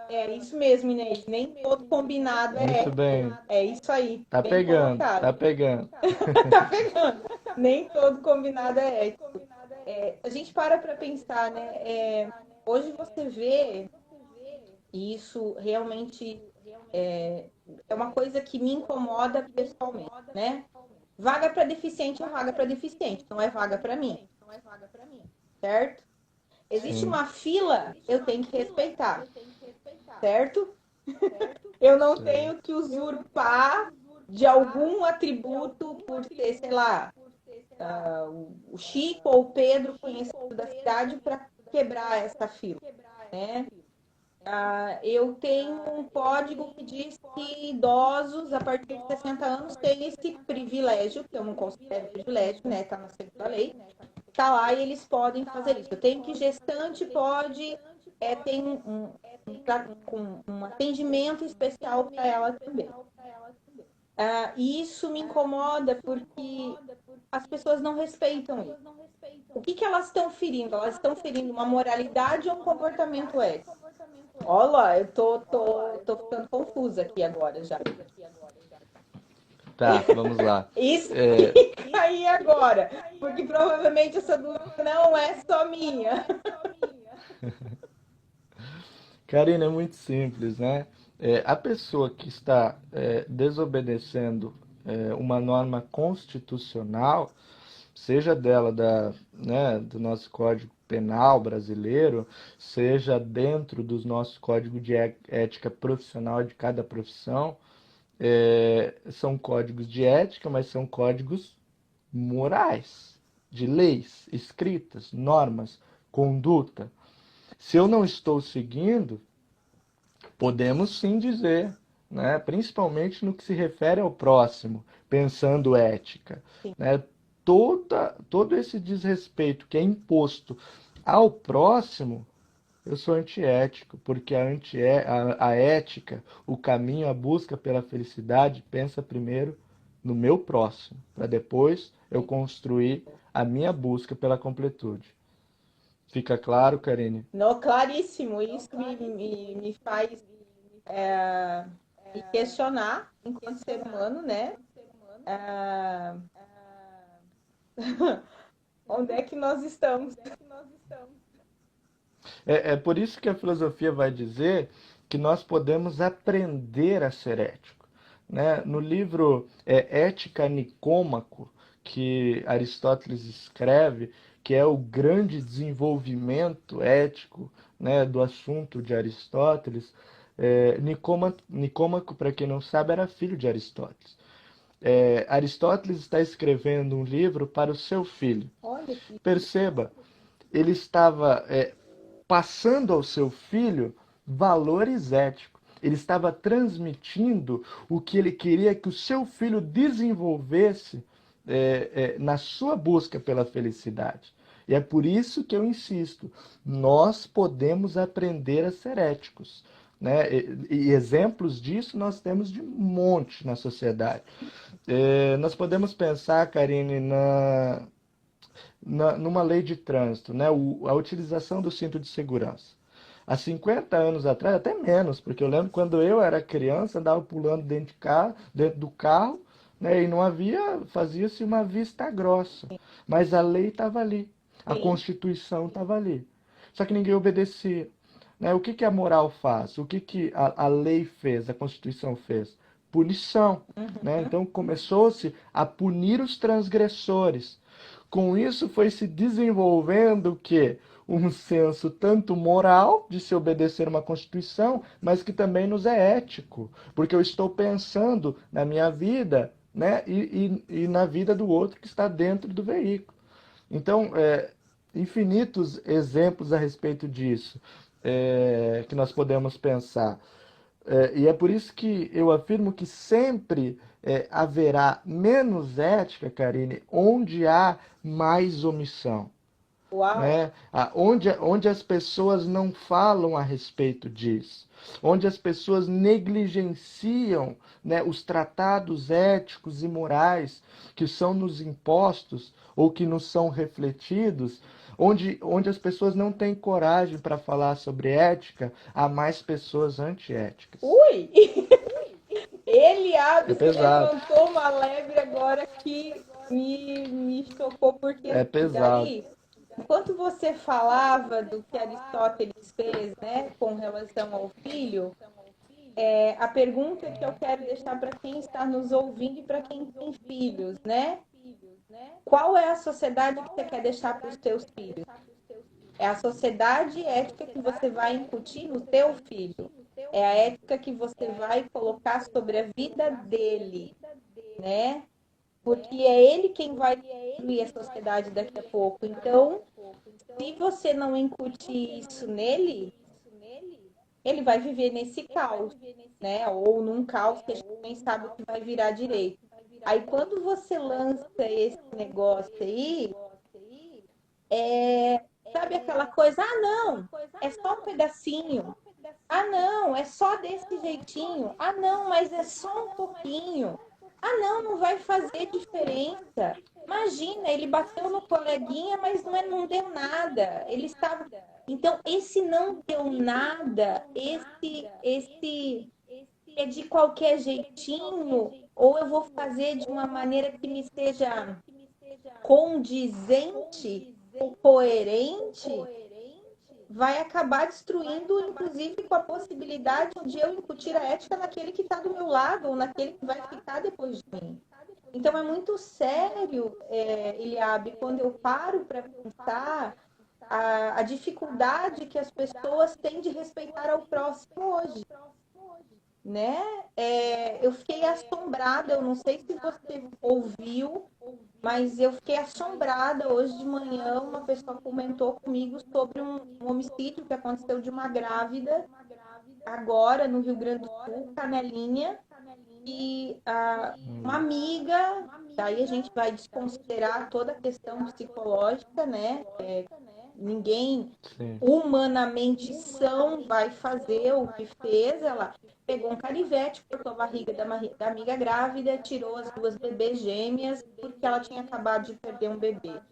É isso mesmo, Inês. Nem todo combinado muito é. bem. É isso aí, Tá bem pegando, colocado. tá pegando. Tá pegando. Nem todo combinado é ético. A gente para pensar, né? Hoje você vê, e isso realmente é uma coisa que me incomoda pessoalmente, né? Vaga para deficiente é vaga para deficiente, não é vaga para mim, certo? Existe Sim, uma fila, eu tenho que respeitar, certo? Eu não certo. tenho que usurpar de algum atributo por ser, sei lá, o Chico ou o Pedro conhecido da cidade para quebrar essa fila, né? Eu tenho um código que diz que idosos a partir de 60 anos têm esse privilégio, que eu não considero privilégio, né? Está na segunda lei, está lá e eles podem fazer isso. Eu tenho que gestante pode ter um atendimento especial para ela também. E isso me incomoda porque as pessoas não respeitam isso. O que elas estão ferindo? Elas estão ferindo uma moralidade ou um comportamento ético? Olha, eu tô ficando confusa aqui agora já. Tá, vamos lá. Isso É, fica aí agora, porque provavelmente essa dúvida não é só minha. Karina, é muito simples, né? A pessoa que está desobedecendo uma norma constitucional, seja dela né, do nosso Código Penal brasileiro, seja dentro do nosso Código de Ética Profissional de cada profissão, são códigos de ética, mas são códigos morais, de leis escritas, normas, conduta. Se eu não estou seguindo, podemos sim dizer, né, principalmente no que se refere ao próximo, pensando ética, né, todo esse desrespeito que é imposto ao próximo, eu sou antiético, porque a ética, o caminho, a busca pela felicidade, pensa primeiro no meu próximo, para depois eu construir a minha busca pela completude. Fica claro, Karine? No, claríssimo, isso me faz me questionar enquanto ser humano, né? Ah, onde é que nós estamos? É por isso que a filosofia vai dizer que nós podemos aprender a ser ético. Né? No livro Ética Nicômaco, que Aristóteles escreve, que é o grande desenvolvimento ético, né, do assunto de Aristóteles, Nicômaco, para quem não sabe, era filho de Aristóteles. Aristóteles está escrevendo um livro para o seu filho. Olha que Perceba, ele estava passando ao seu filho valores éticos. Ele estava transmitindo o que ele queria que o seu filho desenvolvesse na sua busca pela felicidade. E é por isso que eu insisto, nós podemos aprender a ser éticos. Né? E exemplos disso nós temos de um monte na sociedade. Nós podemos pensar, Karine, numa lei de trânsito, né? A utilização do cinto de segurança. Há 50 anos atrás, até menos, porque eu lembro quando eu era criança, andava pulando dentro do carro, né? E não havia, fazia-se uma vista grossa. Mas a lei estava ali, a Sim. Constituição estava ali. Só que ninguém obedecia. Né? O que que a moral faz? O que que a lei fez, a Constituição fez? Punição. Né? Uhum. Então começou-se a punir os transgressores. Com isso foi se desenvolvendo o quê? Um senso tanto moral de se obedecer uma Constituição, mas que também nos é ético, porque eu estou pensando na minha vida, né, e na vida do outro que está dentro do veículo. Então, infinitos exemplos a respeito disso que nós podemos pensar. E é por isso que eu afirmo que sempre haverá menos ética, Karine, onde há mais omissão. Uau! Né? Onde as pessoas não falam a respeito disso, onde as pessoas negligenciam, né, os tratados éticos e morais que são nos impostos ou que nos são refletidos, onde as pessoas não têm coragem para falar sobre ética, há mais pessoas antiéticas. Ui! É Eliabe se pesado, levantou uma lebre agora que me chocou, porque é assim, pesado. daí, enquanto você falava do que Aristóteles fez, né, com relação ao filho, a pergunta que eu quero deixar para quem está nos ouvindo e para quem tem filhos, né? Qual é a sociedade que você quer deixar para os seus filhos? É a sociedade ética que você vai incutir no teu filho. É a ética que você vai colocar sobre a vida dele, né? Porque é ele quem vai destruir a sociedade daqui a pouco. Então, se você não incutir isso nele, ele vai viver nesse caos, né? Ou num caos que a gente nem sabe o que vai virar direito. Aí, quando você lança esse negócio aí, sabe aquela coisa? Ah, não, é só um pedacinho. Ah, não, é só desse jeitinho. Ah, não, mas é só um pouquinho. Ah, não, não vai fazer diferença. Imagina, ele bateu no coleguinha, mas não deu nada. Ele estava. Então, esse não deu nada, esse é de qualquer jeitinho, ou eu vou fazer de uma maneira que me seja condizente ou coerente, vai acabar destruindo, inclusive, com a possibilidade de eu incutir a ética naquele que está do meu lado ou naquele que vai ficar depois de mim. Então é muito sério, Eliabe, quando eu paro para pensar a dificuldade que as pessoas têm de respeitar ao próximo hoje, né? Eu fiquei assombrada, eu não sei se você ouviu, mas eu fiquei assombrada hoje de manhã. Uma pessoa comentou comigo sobre um homicídio que aconteceu de uma grávida, agora no Rio Grande do Sul, Canelinha, e uma amiga. Daí a gente vai desconsiderar toda a questão psicológica, né? Ninguém Sim. humanamente são vai fazer o que fez. Ela pegou um canivete, cortou a barriga da amiga grávida, tirou as duas bebês gêmeas, porque ela tinha acabado de perder um bebê.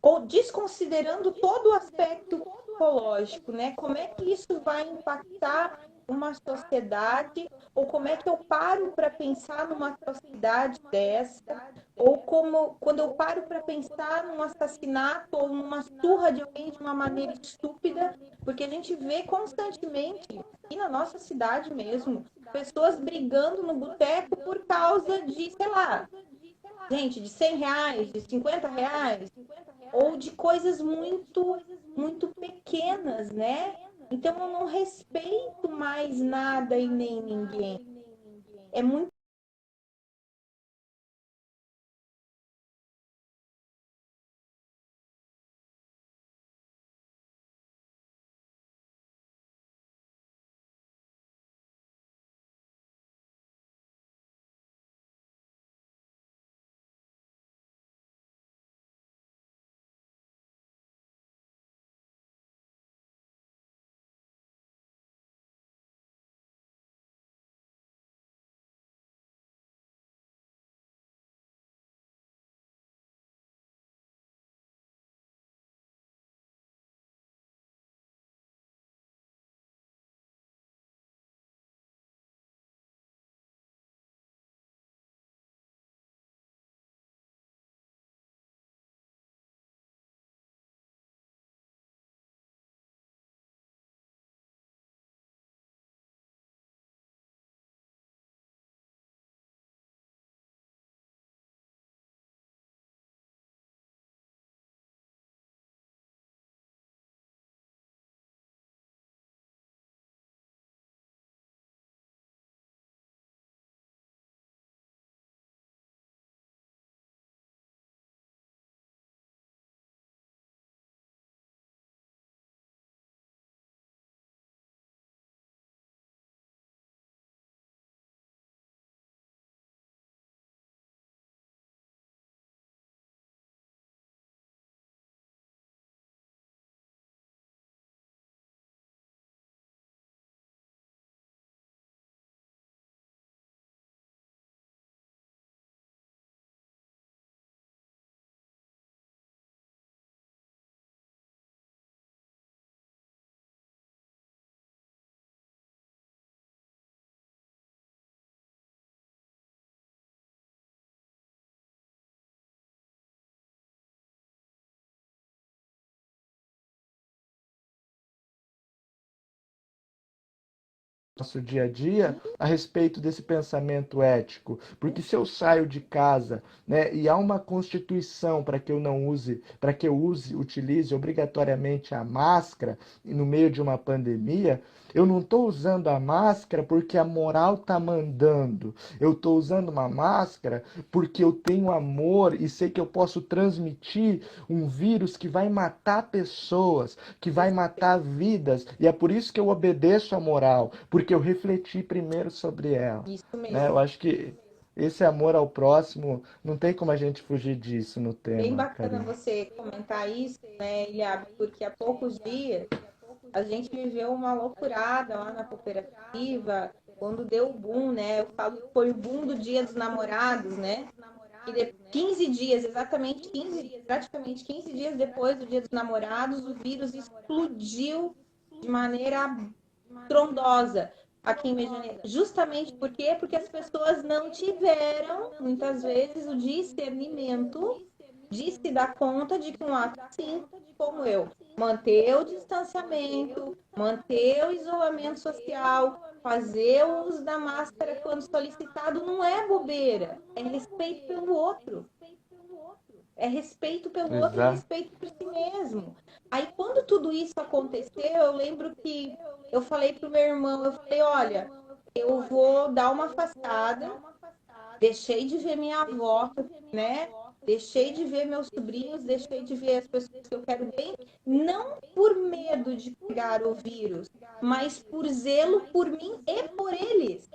Ou desconsiderando todo o aspecto psicológico, né? Como é que isso vai impactar uma sociedade? Ou como é que eu paro para pensar numa atrocidade dessa? Ou como quando eu paro para pensar num assassinato ou numa surra de alguém de uma maneira estúpida? Porque a gente vê constantemente, aqui na nossa cidade mesmo, pessoas brigando no boteco por causa de, sei lá, gente, de R$ 100, de R$ 50, ou de coisas muito pequenas, né? Então eu não respeito mais nada e nem ninguém. É muito nosso dia a dia a respeito desse pensamento ético. Porque se eu saio de casa, né, e há uma constituição para que eu não use, para que eu utilize obrigatoriamente a máscara no meio de uma pandemia, eu não estou usando a máscara porque a moral está mandando. Eu estou usando uma máscara porque eu tenho amor e sei que eu posso transmitir um vírus que vai matar pessoas, que vai matar vidas. E é por isso que eu obedeço à moral, porque eu refleti primeiro sobre ela. Isso Né? Eu mesmo. acho que esse amor ao próximo, não tem como a gente fugir disso no Bem tema, bacana Karine. você comentar isso, né, Eliabe, porque há poucos dias a gente viveu uma loucurada lá na cooperativa, quando deu o boom, né? Eu falo que foi o boom do Dia dos Namorados, né? E de 15 dias, exatamente 15, praticamente 15 dias depois do Dia dos Namorados, o vírus explodiu de maneira trondosa aqui em Medianeira. Justamente por quê? Porque as pessoas não tiveram, muitas vezes, o discernimento de se dar conta de que um ato assim, como eu, manter o distanciamento, manter o isolamento social, fazer o uso da máscara quando solicitado, não é bobeira, é respeito pelo outro. É respeito pelo outro e Exato. respeito por si mesmo. Aí, quando tudo isso aconteceu, eu lembro que eu falei pro meu irmão, eu falei, olha, eu vou dar uma afastada, deixei de ver minha avó, né? Deixei de ver meus sobrinhos, deixei de ver as pessoas que eu quero bem, não por medo de pegar o vírus, mas por zelo por mim e por eles.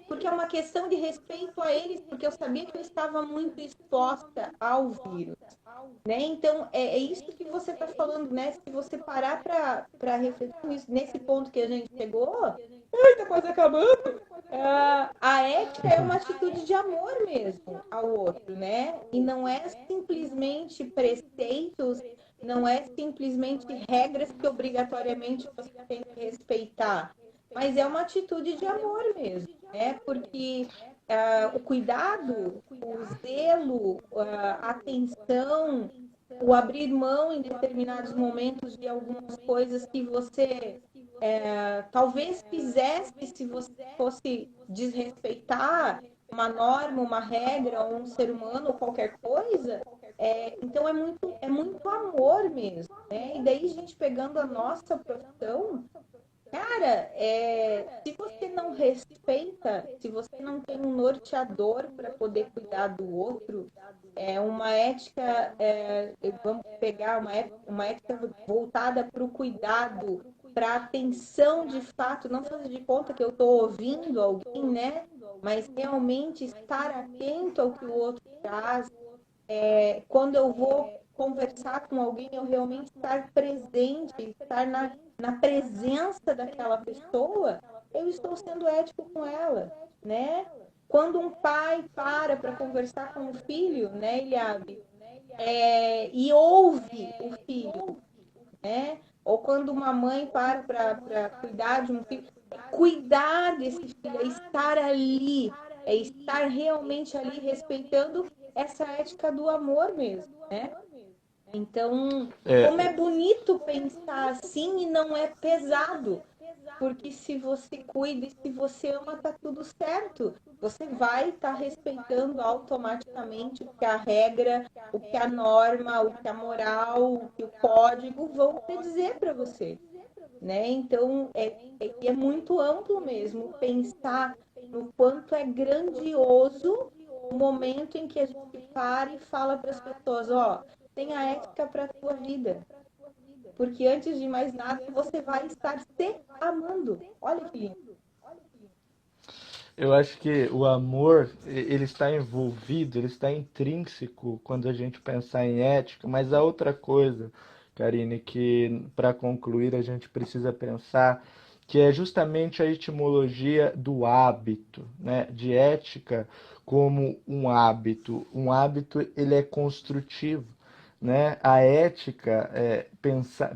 Porque é uma questão de respeito a eles, porque eu sabia que eu estava muito exposta ao vírus, né? Então, é isso que você está falando, né? Se você parar para refletir nisso, nesse ponto que a gente chegou, tá quase acabando. A ética é uma atitude de amor mesmo ao outro, né? E não é simplesmente preceitos, não é simplesmente regras que obrigatoriamente você tem que respeitar, mas é uma atitude de amor mesmo, né? Porque o cuidado, o zelo, a atenção, o abrir mão em determinados momentos de algumas coisas que você talvez fizesse se você fosse desrespeitar uma norma, uma regra, ou um ser humano, ou qualquer coisa. Então é muito amor mesmo, né? E daí a gente pegando a nossa profissão, cara, se você não respeita, se você não tem um norteador para poder cuidar do outro, uma ética, vamos pegar uma ética voltada para o cuidado, para a atenção de fato, não fazer de conta que eu estou ouvindo alguém, né? Mas realmente estar atento ao que o outro traz. Quando eu vou conversar com alguém, eu realmente estar presente, estar na presença daquela pessoa, eu estou sendo ético com ela, né? Quando um pai para conversar com o filho, né, Eliabe, e ouve o filho, né? Ou quando uma mãe para cuidar de um filho, cuidar desse filho, é estar ali, é estar realmente ali respeitando essa ética do amor mesmo, né? Então, como É, é bonito pensar assim e não é pesado. Porque se você cuida e se você ama, tá tudo certo. Você vai estar respeitando automaticamente o que a regra, o que a norma, o que a moral, o que o código vão te dizer para você, né? Então, é muito amplo mesmo pensar no quanto é grandioso o momento em que a gente para e fala para as pessoas, ó, tenha ética para a tua vida, porque antes de mais nada você vai estar se amando. Olha que lindo. eu acho que o amor, ele está envolvido, ele está intrínseco quando a gente pensar em ética, mas há outra coisa, Karine, que para concluir a gente precisa pensar, que é justamente a etimologia do hábito, né? De ética como um hábito. Um hábito, ele é construtivo. Né? A ética,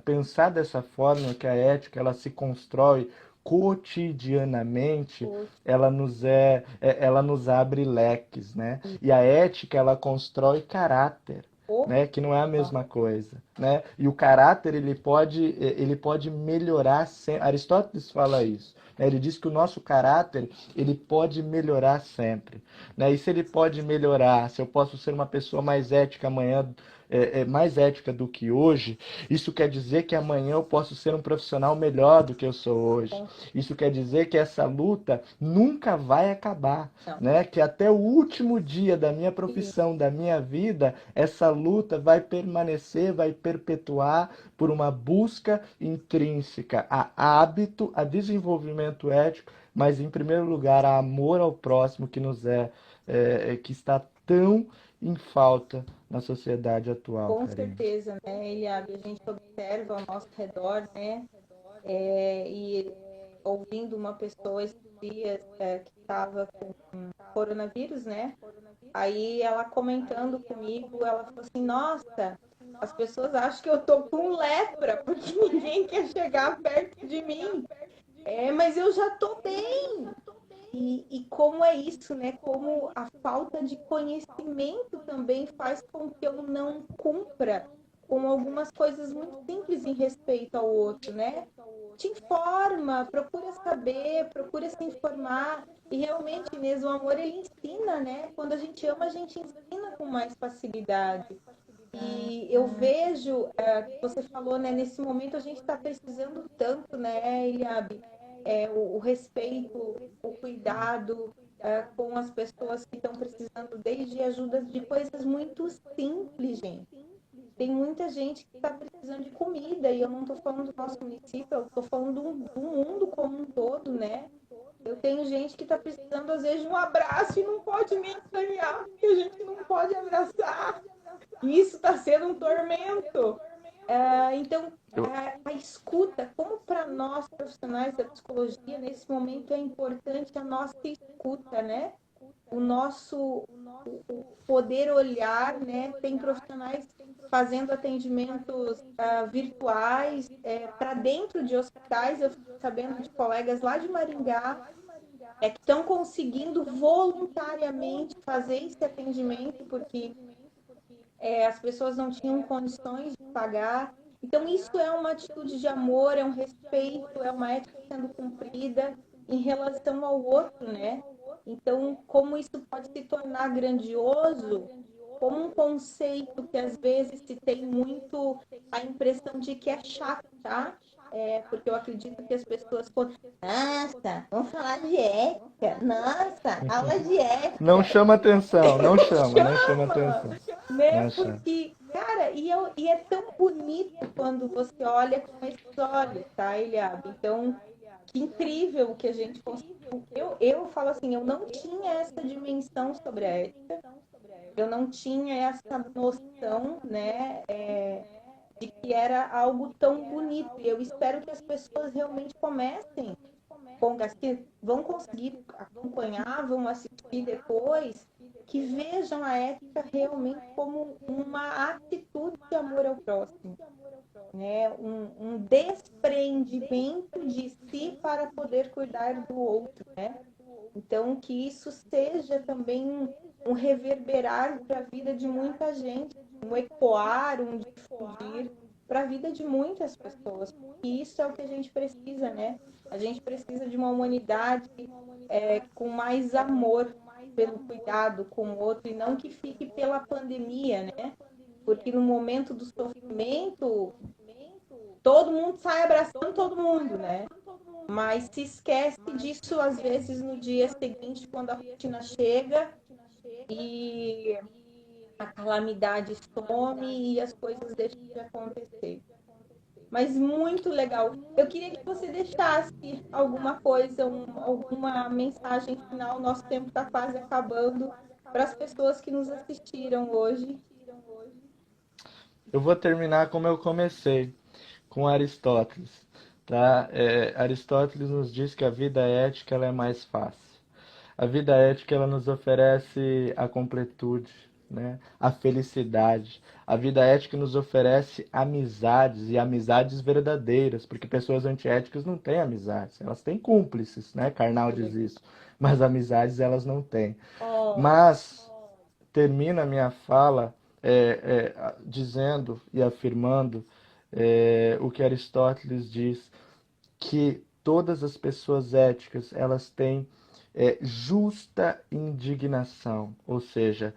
pensar dessa forma que a ética ela se constrói cotidianamente, ela nos abre leques, né? E a ética ela constrói caráter. né? Que não é a mesma coisa, né? E o caráter ele pode melhorar sempre. Aristóteles fala isso, né? Ele diz que o nosso caráter ele pode melhorar sempre, né? E se ele pode melhorar, se eu posso ser uma pessoa mais ética amanhã, mais ética do que hoje, isso quer dizer que amanhã eu posso ser um profissional melhor do que eu sou hoje. Isso quer dizer que essa luta nunca vai acabar, né? Que até o último dia da minha profissão, da minha vida, essa luta vai permanecer, vai perpetuar por uma busca intrínseca a hábito, a desenvolvimento ético, mas em primeiro lugar a amor ao próximo que está tão em falta na sociedade atual, Com Karine. certeza, né, Eliabe? A gente observa ao nosso redor, né? E ouvindo uma pessoa esses dias que estava com coronavírus, né? Aí ela comentando comigo, ela falou assim, nossa, as pessoas acham que eu tô com lepra, porque ninguém quer chegar perto de mim. Mas eu já tô bem. E como é isso, né? Como a falta de conhecimento também faz com que eu não cumpra com algumas coisas muito simples em respeito ao outro, né? Te informa, procura saber, procura se informar. E realmente mesmo o amor ele ensina, né? Quando a gente ama, a gente ensina com mais facilidade. E eu vejo, que você falou, né? Nesse momento a gente está precisando tanto, né, Eliabe? O respeito, o cuidado com as pessoas que estão precisando, desde ajuda de coisas muito simples, gente. Tem muita gente que está precisando de comida, e eu não estou falando do nosso município, eu estou falando do mundo como um todo, né? Eu tenho gente que está precisando, às vezes, de um abraço e não pode nem ganhar, porque a gente não pode abraçar. E isso está sendo um tormento. Então, a escuta, como para nós profissionais da psicologia, nesse momento é importante a nossa escuta, né? O nosso poder olhar, né? Tem profissionais fazendo atendimentos virtuais para dentro de hospitais. Eu fico sabendo de colegas lá de Maringá que estão conseguindo voluntariamente fazer esse atendimento, porque as pessoas não tinham condições de pagar. Então, isso é uma atitude de amor, é um respeito, é uma ética sendo cumprida em relação ao outro, né? Então, como isso pode se tornar grandioso, como um conceito que às vezes se tem muito a impressão de que é chato, tá? Porque eu acredito que as pessoas falam, nossa, vamos falar de ética, nossa, aula de ética. Não chama atenção, não chama Chama, atenção. né? Não chama. Porque, cara, e é tão bonito quando você olha com esses olhos, tá, Eliabe? Então, que incrível que a gente conseguiu. Eu falo assim, eu não tinha essa dimensão sobre a ética, eu não tinha essa noção, né, de que era algo tão bonito. E eu espero que as pessoas realmente comecem, as que vão conseguir acompanhar, vão assistir depois, que vejam a ética realmente como uma atitude de amor ao próximo, né? Um desprendimento de si para poder cuidar do outro, né? Então, que isso seja também um reverberar para a vida de muita gente, um ecoar, um difundir para a vida de muitas pessoas. E isso é o que a gente precisa, né? A gente precisa de uma humanidade com mais amor pelo cuidado com o outro, e não que fique pela pandemia, né? Porque no momento do sofrimento, todo mundo sai abraçando todo mundo, né? Mas se esquece disso, às vezes, no dia seguinte, quando a rotina chega e a calamidade some e as coisas deixam de acontecer. Mas muito legal. Eu queria que você deixasse alguma coisa, alguma mensagem final. Nosso tempo está quase acabando, para as pessoas que nos assistiram hoje. Eu vou terminar como eu comecei, com Aristóteles. Tá? Aristóteles nos diz que a vida ética ela é mais fácil. A vida ética ela nos oferece a completude, né? A felicidade. A vida ética nos oferece amizades e amizades verdadeiras, porque pessoas antiéticas não têm amizades, elas têm cúmplices, né? Karnal diz isso, mas amizades elas não têm. Mas termina a minha fala dizendo e afirmando o que Aristóteles diz, que todas as pessoas éticas, elas têm justa indignação, ou seja,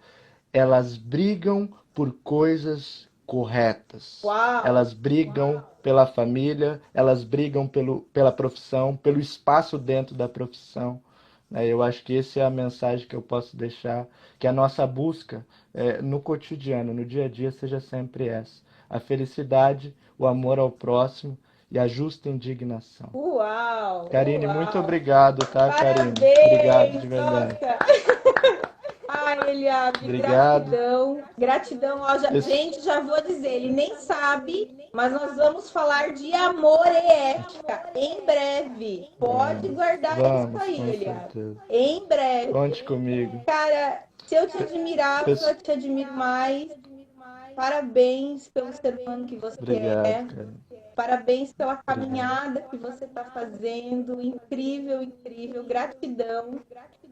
elas brigam por coisas corretas. Uau! Elas brigam pela família, elas brigam pela profissão, pelo espaço dentro da profissão. Eu acho que essa é a mensagem que eu posso deixar, que a nossa busca no cotidiano, no dia a dia, seja sempre essa. A felicidade, o amor ao próximo e a justa indignação. Uau! Karine, Uau! muito obrigado, tá, Karine? Parabéns! Obrigado de verdade. Ai, Eliabe, Obrigado. gratidão. Gratidão. Ó, gente, já vou dizer, ele nem sabe, mas nós vamos falar de amor e ética em breve. Pode guardar isso aí, Eliabe. Em breve. Conte comigo. Cara, se eu te admirava, eu te admiro mais. Parabéns pelo ser humano que você é. Cara. Parabéns pela caminhada que você está fazendo. Incrível, incrível. Gratidão.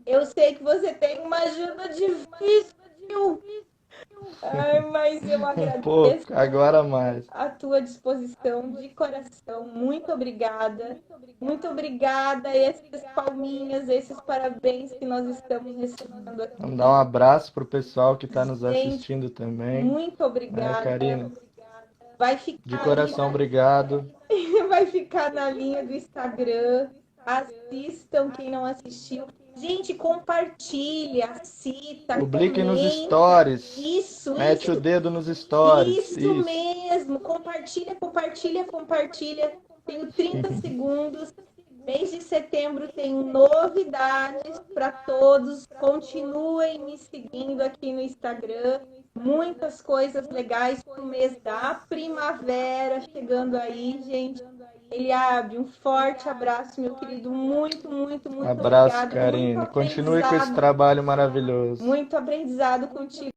Eu sei que você tem uma ajuda difícil. Ai, mas eu agradeço agora mais. a tua disposição de coração. Muito obrigada. Muito obrigada. Esses palminhas, esses parabéns que nós estamos recebendo aqui. Vamos dar um abraço pro pessoal que está nos assistindo também. Muito obrigada. Karine. Vai ficar de coração, obrigado. Vai ficar na linha do Instagram. Assistam quem não assistiu. Gente, compartilha, cita, publique comenta. nos stories. Isso. Mete o dedo nos stories. Isso mesmo. Compartilha. Tenho 30 segundos. Mês de setembro tem novidades para todos. Continuem me seguindo aqui no Instagram. Muitas coisas legais pro mês da primavera chegando aí, gente. Eliabe, um forte abraço, meu querido. Muito abraço, obrigada. Karine. Continue com esse trabalho maravilhoso. Muito aprendizado contigo.